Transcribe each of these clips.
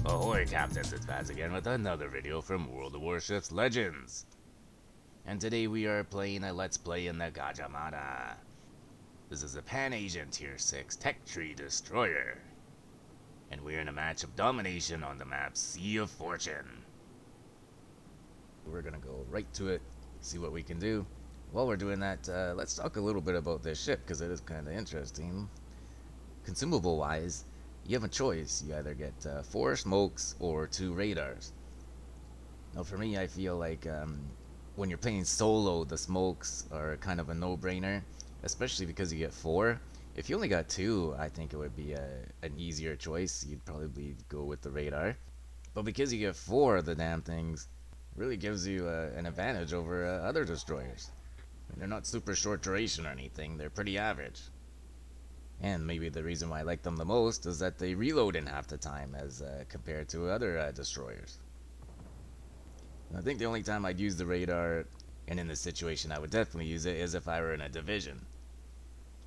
Ahoy Captains, it's Vaz again with another video from World of Warships Legends. And today we are playing a Let's Play in the Gadjah Mada. This is a Pan-Asian Tier 6 Tech Tree Destroyer. And we're in a match of domination on the map Sea of Fortune. We're gonna go right to it, see what we can do. While we're doing that, let's talk a little bit about this ship, because it is kind of interesting. Consumable wise, you have a choice. You either get 4 smokes or 2 radars. Now for me, I feel like when you're playing solo, the smokes are kind of a no-brainer, especially because you get 4. If you only got 2, I think it would be an easier choice. You'd probably go with the radar. But because you get 4 of the damn things, it really gives you an advantage over other destroyers. I mean, they're not super short duration or anything, they're pretty average. And maybe the reason why I like them the most is that they reload in half the time as compared to other destroyers. I think the only time I'd use the radar, and in this situation I would definitely use it, is if I were in a division.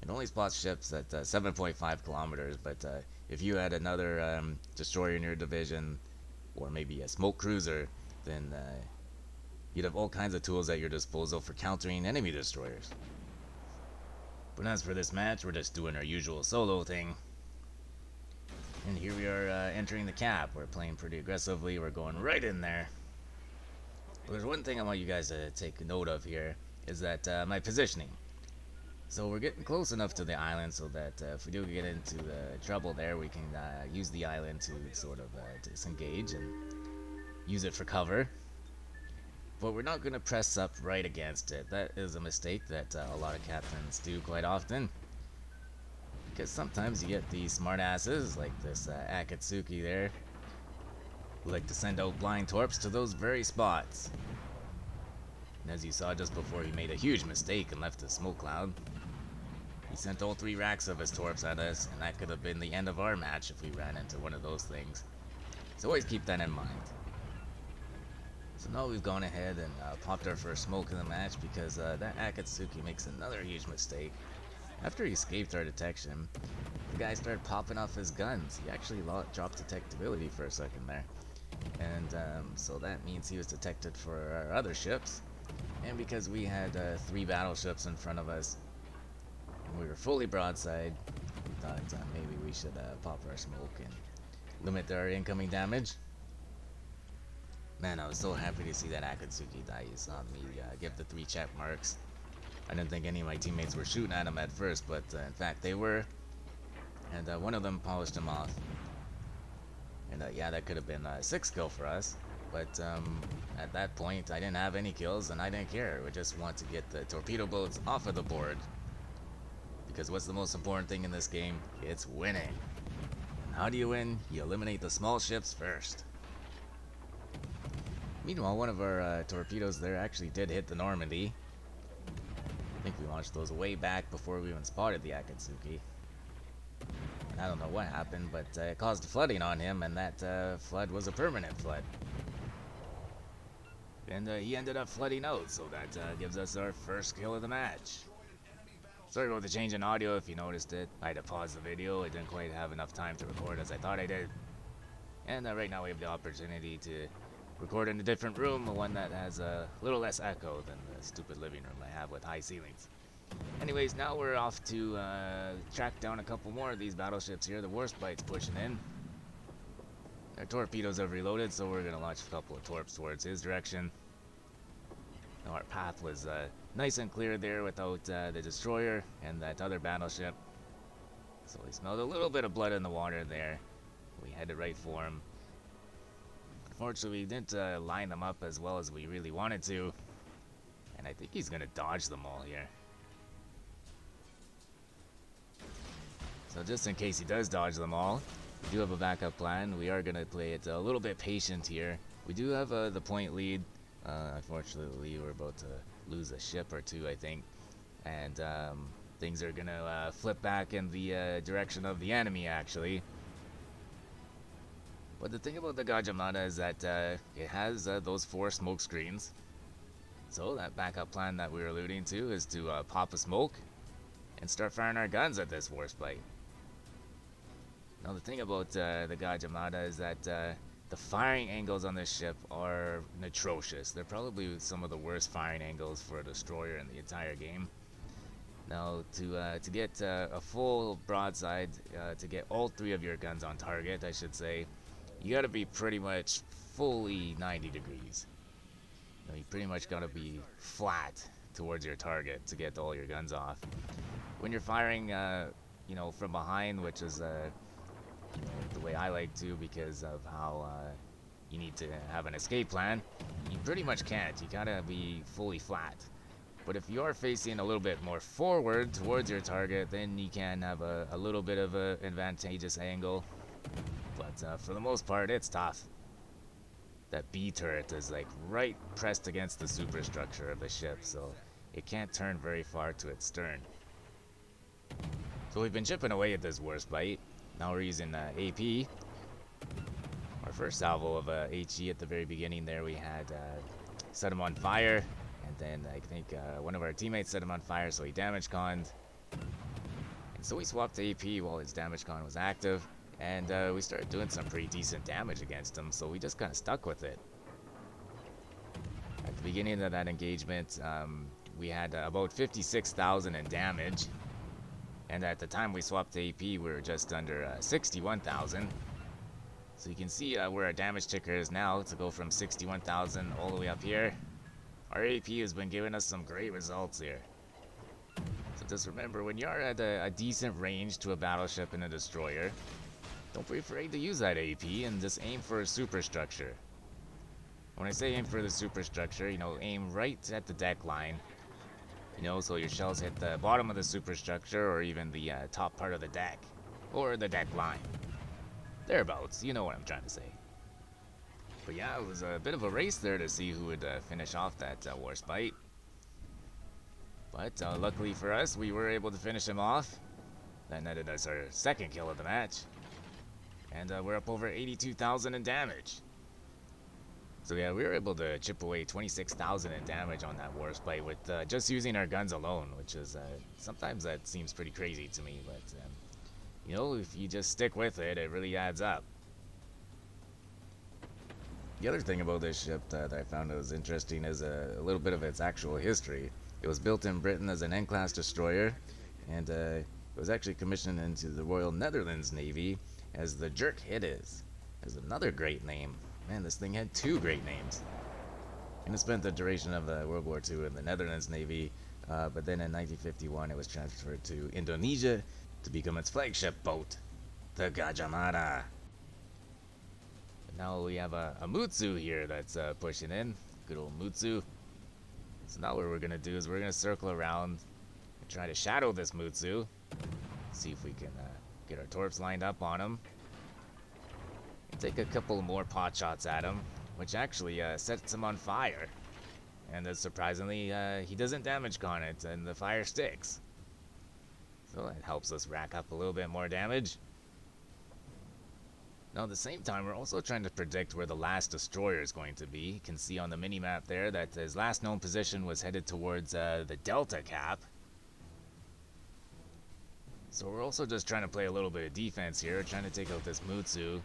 It only spots ships at 7.5 kilometers, but if you had another destroyer in your division, or maybe a smoke cruiser, then you'd have all kinds of tools at your disposal for countering enemy destroyers. But as for this match, we're just doing our usual solo thing. And here we are entering the cap. We're playing pretty aggressively. We're going right in there. But there's one thing I want you guys to take note of here, is that my positioning. So we're getting close enough to the island so that if we do get into trouble there, we can use the island to sort of disengage and use it for cover. But we're not going to press up right against it. That is a mistake that a lot of captains do quite often. Because sometimes you get these smartasses like this Akatsuki there, who like to send out blind torps to those very spots. And as you saw just before, he made a huge mistake and left a smoke cloud. He sent all 3 racks of his torps at us, and that could have been the end of our match if we ran into one of those things. So always keep that in mind. So now we've gone ahead and popped our first smoke in the match because that Akatsuki makes another huge mistake. After he escaped our detection, the guy started popping off his guns. He actually dropped detectability for a second there. And so that means he was detected for our other ships. And because we had 3 battleships in front of us, and we were fully broadside, we thought maybe we should pop our smoke and limit our incoming damage. Man, I was so happy to see that Akatsuki die. You saw me give the 3 check marks. I didn't think any of my teammates were shooting at him at first, but in fact they were. And one of them polished him off. And yeah, that could have been a 6 kill for us. But at that point, I didn't have any kills and I didn't care. We just want to get the torpedo boats off of the board. Because what's the most important thing in this game? It's winning. And how do you win? You eliminate the small ships first. Meanwhile, one of our torpedoes there actually did hit the Normandy. I think we launched those way back before we even spotted the Akatsuki. And I don't know what happened, but it caused flooding on him, and that flood was a permanent flood. And he ended up flooding out, so that gives us our first kill of the match. Sorry about the change in audio if you noticed it. I had to pause the video. I didn't quite have enough time to record as I thought I did. And right now we have the opportunity to record in a different room, one that has a little less echo than the stupid living room I have with high ceilings. Anyways, now we're off to track down a couple more of these battleships here. The Warships pushing in. Our torpedoes have reloaded, so we're going to launch a couple of torps towards his direction. Now our path was nice and clear there without the destroyer and that other battleship. So we smelled a little bit of blood in the water there. We headed right for him. Unfortunately, we didn't line them up as well as we really wanted to. And I think he's going to dodge them all here. So just in case he does dodge them all, we do have a backup plan. We are going to play it a little bit patient here. We do have the point lead. Unfortunately, we're about to lose a ship or 2, I think. And things are going to flip back in the direction of the enemy, actually. But the thing about the Gadjah Mada is that it has those 4 smoke screens. So that backup plan that we were alluding to is to pop a smoke and start firing our guns at this Warspite. Now the thing about the Gadjah Mada is that the firing angles on this ship are atrocious. They're probably some of the worst firing angles for a destroyer in the entire game. Now to get a full broadside, to get all three of your guns on target, I should say, you gotta be pretty much fully 90 degrees. You pretty much gotta be flat towards your target to get all your guns off. When you're firing, from behind, which is the way I like to because of how you need to have an escape plan, you pretty much can't. You gotta be fully flat. But if you're facing a little bit more forward towards your target, then you can have a little bit of an advantageous angle. But for the most part, it's tough. That B turret is like right pressed against the superstructure of the ship, so it can't turn very far to its stern. So we've been chipping away at this Warspite. Now we're using AP. Our first salvo of HE at the very beginning there, we had set him on fire, and then I think one of our teammates set him on fire, so he damage conned. And so we swapped to AP while his damage con was active, and we started doing some pretty decent damage against him, so we just kind of stuck with it. At the beginning of that engagement, we had about 56,000 in damage. And at the time we swapped to AP, we were just under 61,000. So you can see where our damage ticker is now to go from 61,000 all the way up here. Our AP has been giving us some great results here. So just remember, when you're at a decent range to a battleship and a destroyer, don't be afraid to use that AP and just aim for a superstructure. When I say aim for the superstructure, aim right at the deck line. So your shells hit the bottom of the superstructure or even the top part of the deck. Or the deck line. Thereabouts, you know what I'm trying to say. But yeah, it was a bit of a race there to see who would finish off that Warspite. But luckily for us, we were able to finish him off. That netted us our second kill of the match. And we're up over 82,000 in damage. So yeah, we were able to chip away 26,000 in damage on that Warspite with just using our guns alone, which is, sometimes that seems pretty crazy to me, but, if you just stick with it, it really adds up. The other thing about this ship that I found was interesting is a little bit of its actual history. It was built in Britain as an N-class destroyer, and it was actually commissioned into the Royal Netherlands Navy as the Jerk Hiddes. That's another great name. Man, this thing had two great names. And it spent the duration of World War II in the Netherlands Navy, but then in 1951 it was transferred to Indonesia to become its flagship boat, the Gadjah Mada. Now we have a Mutsu here that's pushing in. Good old Mutsu. So now what we're going to do is we're going to circle around and try to shadow this Mutsu. See if we can get our torps lined up on him. Take a couple more pot shots at him, which actually sets him on fire. And surprisingly, he doesn't damage con it, and the fire sticks. So that helps us rack up a little bit more damage. Now at the same time, we're also trying to predict where the last destroyer is going to be. You can see on the mini-map there that his last known position was headed towards the Delta Cap. So we're also just trying to play a little bit of defense here, trying to take out this Mutsu,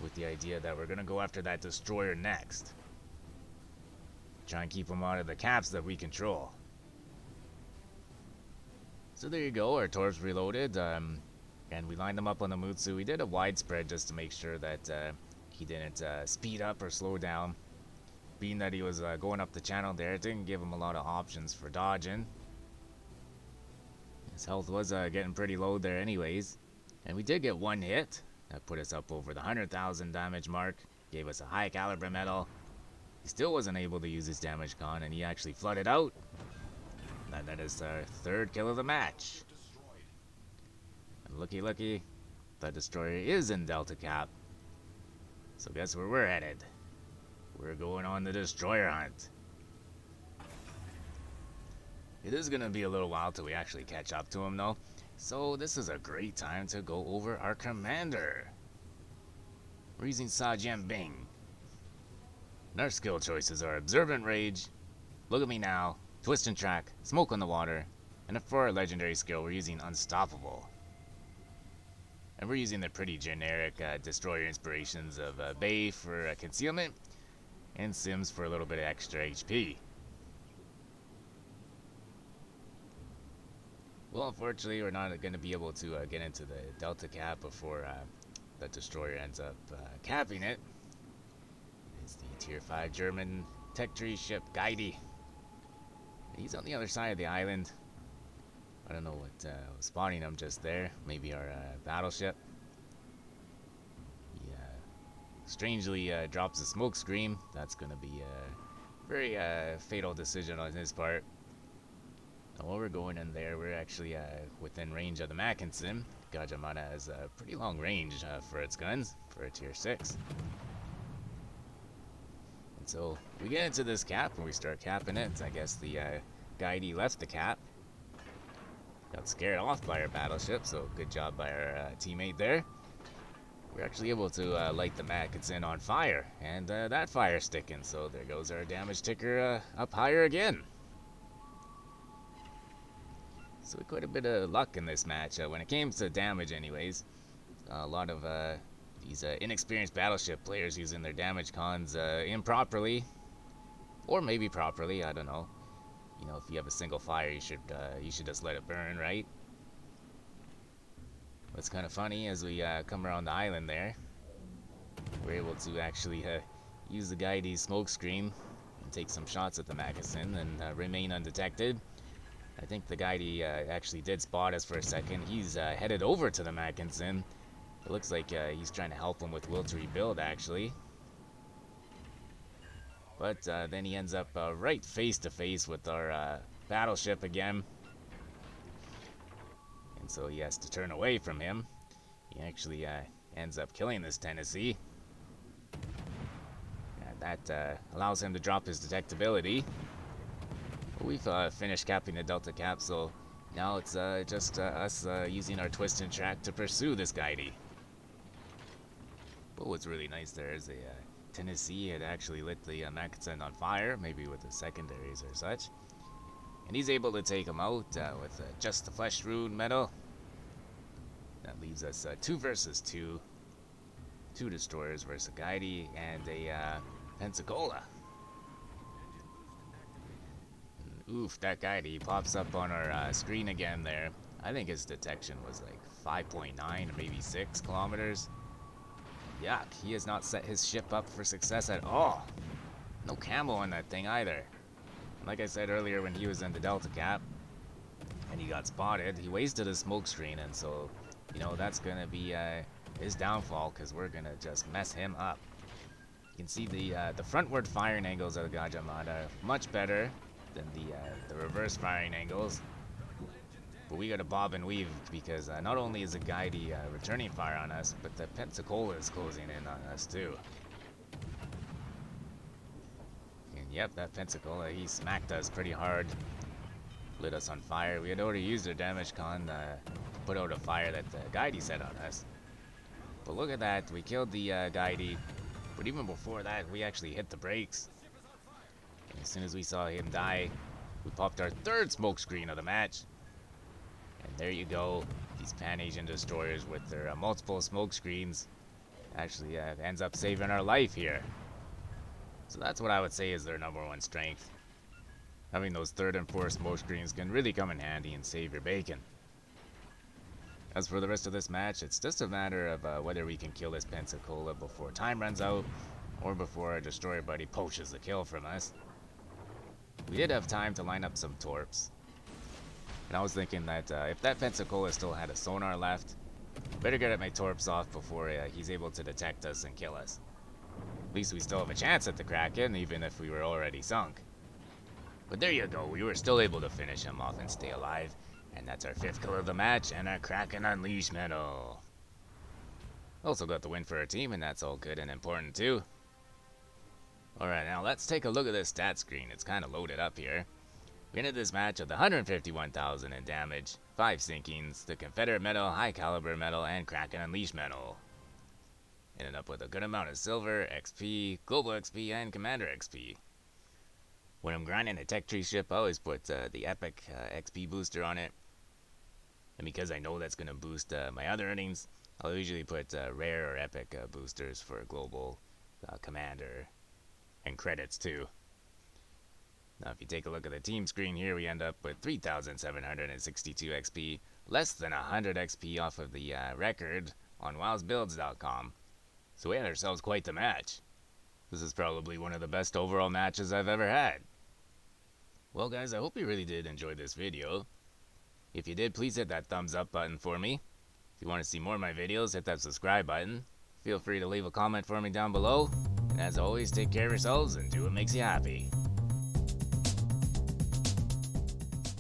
with the idea that we're going to go after that destroyer next. Try and keep him out of the caps that we control. So there you go, our torps reloaded, and we lined them up on the Mutsu. We did a widespread just to make sure that he didn't speed up or slow down. Being that he was going up the channel there, it didn't give him a lot of options for dodging. His health was getting pretty low there anyways. And we did get one hit. That put us up over the 100,000 damage mark, gave us a high caliber medal. He still wasn't able to use his damage con, and he actually flooded out. That is our third kill of the match. And looky, the destroyer is in Delta Cap. So guess where we're headed? We're going on the destroyer hunt. It is going to be a little while till we actually catch up to him though. So this is a great time to go over our commander. We're using Sajien Bing. And our skill choices are Observant Rage, Look at Me Now, Twist and Track, Smoke on the Water, and for our legendary skill we're using Unstoppable. And we're using the pretty generic destroyer inspirations of Bay for concealment and Sims for a little bit of extra HP. Well, unfortunately, we're not going to be able to get into the Delta Cap before the destroyer ends up capping it. It's the Tier 5 German tech tree ship Gadjah. He's on the other side of the island. I don't know what was spotting him just there. Maybe our battleship. He strangely drops a smoke screen. That's going to be a very fatal decision on his part. Now, while we're going in there, we're actually within range of the Mackinson. Gadjah Mada has a pretty long range for its guns, for a tier 6. And so we get into this cap and we start capping it. I guess the Gadjah left the cap. Got scared off by our battleship, so good job by our teammate there. We're actually able to light the Mackinson on fire, and that fire's sticking, so there goes our damage ticker up higher again. So quite a bit of luck in this match when it came to damage anyways. A lot of these inexperienced battleship players using their damage cons improperly, or maybe properly, I don't know. You know, if you have a single fire, you should just let it burn, right? What's kind of funny as we come around the island there, we're able to actually use the Gadjah's smoke screen and take some shots at the Mackinson and remain undetected. I think the Gadjah actually did spot us for a second. He's headed over to the Mackinson. It looks like he's trying to help him with will to rebuild, actually. But then he ends up right face to face with our battleship again. And so he has to turn away from him. He actually ends up killing this Tennessee. And that allows him to drop his detectability. We've finished capping the Delta capsule. Now it's just us using our twist and track to pursue this Gadjah. But what's really nice there is the Tennessee had actually lit the Mackinson on fire, maybe with the secondaries or such. And he's able to take him out with just the flesh rune medal. That leaves us 2 versus 2. 2 destroyers versus a Gadjah and a Pensacola. And oof, that Gadjah pops up on our screen again there. I think his detection was like 5.9 or maybe 6 kilometers. Yuck, he has not set his ship up for success at all. No camo on that thing either. Like I said earlier, when he was in the Delta Cap and he got spotted, he wasted his smoke screen, and so, you know, that's gonna be his downfall, because we're gonna just mess him up. You can see the frontward firing angles of the Gadjah Mada much better than the reverse firing angles. But we gotta bob and weave, because not only is the Gadjah returning fire on us, but the Pensacola is closing in on us too. And yep, that Pensacola, he smacked us pretty hard. Lit us on fire. We had already used our damage con to put out a fire that the Gadjah set on us. But look at that, we killed the Gadjah. But even before that, we actually hit the brakes. And as soon as we saw him die, we popped our 3rd smoke screen of the match. And there you go, these Pan-Asian destroyers with their multiple smoke screens actually ends up saving our life here. So that's what I would say is their #1 strength. Having those 3rd and 4th smoke screens can really come in handy and save your bacon. As for the rest of this match, it's just a matter of whether we can kill this Pensacola before time runs out, or before our destroyer buddy poaches the kill from us. We did have time to line up some torps. And I was thinking that if that Pensacola still had a sonar left, better get my torps off before he's able to detect us and kill us. At least we still have a chance at the Kraken, even if we were already sunk. But there you go, we were still able to finish him off and stay alive. And that's our 5th kill of the match, and our Kraken Unleashed medal. Also got the win for our team, and that's all good and important too. Alright, now let's take a look at this stat screen. It's kind of loaded up here. We ended this match with 151,000 in damage, 5 sinkings, the Confederate medal, high caliber medal, and Kraken Unleashed medal. Ended up with a good amount of silver, XP, global XP, and commander XP. When I'm grinding a tech tree ship, I always put the epic XP booster on it. And because I know that's going to boost my other earnings, I'll usually put rare or epic boosters for global, commander, and credits too. Now, if you take a look at the team screen here, we end up with 3,762 XP, less than 100 XP off of the record on wowsbuilds.com. So we had ourselves quite the match. This is probably one of the best overall matches I've ever had. Well guys, I hope you really did enjoy this video. If you did, please hit that thumbs up button for me. If you want to see more of my videos, hit that subscribe button. Feel free to leave a comment for me down below. And as always, take care of yourselves and do what makes you happy.